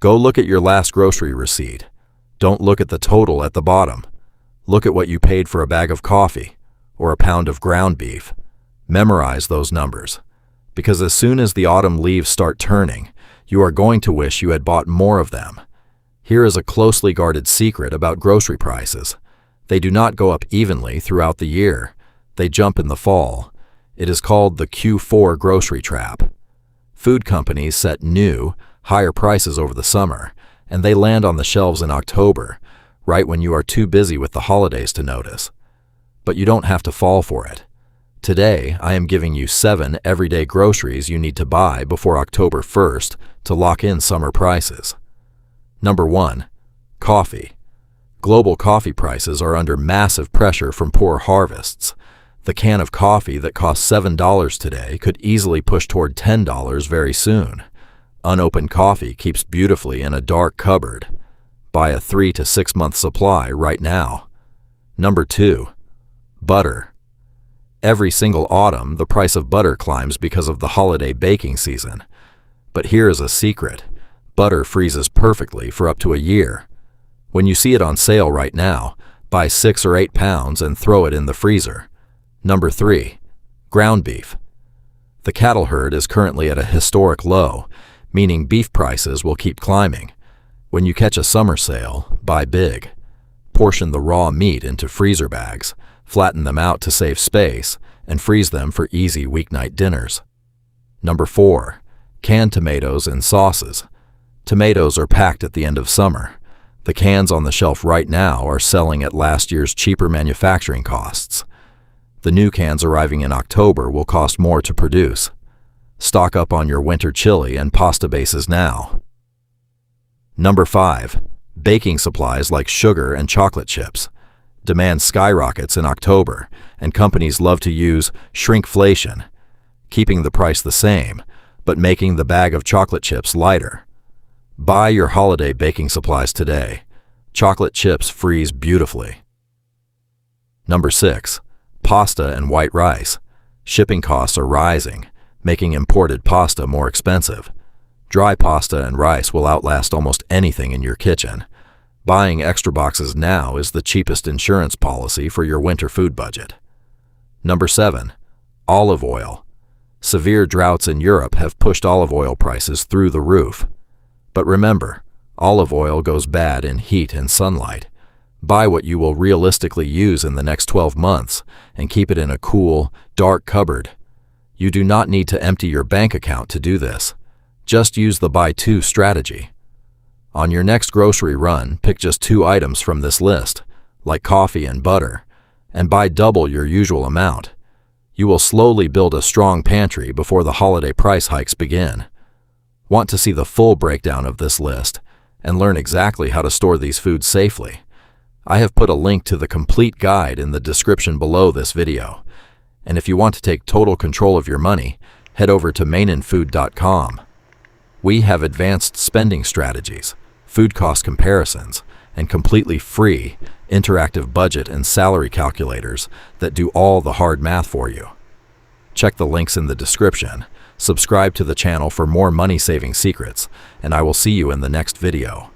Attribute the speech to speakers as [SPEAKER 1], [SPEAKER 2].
[SPEAKER 1] Go look at your last grocery receipt. Don't look at the total at the bottom. Look at what you paid for a bag of coffee or a pound of ground beef. Memorize those numbers, because as soon as the autumn leaves start turning, you are going to wish you had bought more of them. Here is a closely guarded secret about grocery prices. They do not go up evenly throughout the year. They jump in the fall. It is called the Q4 grocery trap. Food companies set new, higher prices over the summer, and they land on the shelves in October, right when you are too busy with the holidays to notice. But you don't have to fall for it. Today, I am giving you 7 everyday groceries you need to buy before October 1st to lock in summer prices. Number 1. Coffee. Global coffee prices are under massive pressure from poor harvests. The can of coffee that costs $7 today could easily push toward $10 very soon. Unopened coffee keeps beautifully in a dark cupboard. Buy a 3 to 6 month supply right now. Number 2. Butter. Every single autumn, the price of butter climbs because of the holiday baking season. But here is a secret. Butter freezes perfectly for up to a year. When you see it on sale right now, buy 6 or 8 pounds and throw it in the freezer. Number 3. Ground beef. The cattle herd is currently at a historic low, meaning beef prices will keep climbing. When you catch a summer sale, buy big. Portion the raw meat into freezer bags, flatten them out to save space, and freeze them for easy weeknight dinners. Number 4. Canned tomatoes and sauces. Tomatoes are packed at the end of summer. The cans on the shelf right now are selling at last year's cheaper manufacturing costs. The new cans arriving in October will cost more to produce. Stock up on your winter chili and pasta bases now. Number 5. Baking supplies like sugar and chocolate chips. Demand skyrockets in October, and companies love to use shrinkflation, keeping the price the same, but making the bag of chocolate chips lighter. Buy your holiday baking supplies today. Chocolate chips freeze beautifully. Number 6. Pasta and white rice. Shipping costs are rising, making imported pasta more expensive. Dry pasta and rice will outlast almost anything in your kitchen. Buying extra boxes now is the cheapest insurance policy for your winter food budget. Number 7. Olive oil. Severe droughts in Europe have pushed olive oil prices through the roof. But remember, olive oil goes bad in heat and sunlight. Buy what you will realistically use in the next 12 months and keep it in a cool, dark cupboard. You do not need to empty your bank account to do this. Just use the buy 2 strategy. On your next grocery run, pick just 2 items from this list, like coffee and butter, and buy double your usual amount. You will slowly build a strong pantry before the holiday price hikes begin. Want to see the full breakdown of this list and learn exactly how to store these foods safely? I have put a link to the complete guide in the description below this video. And if you want to take total control of your money, head over to maininfood.com. We have advanced spending strategies, food cost comparisons, and completely free, interactive budget and salary calculators that do all the hard math for you. Check the links in the description, subscribe to the channel for more money-saving secrets, and I will see you in the next video.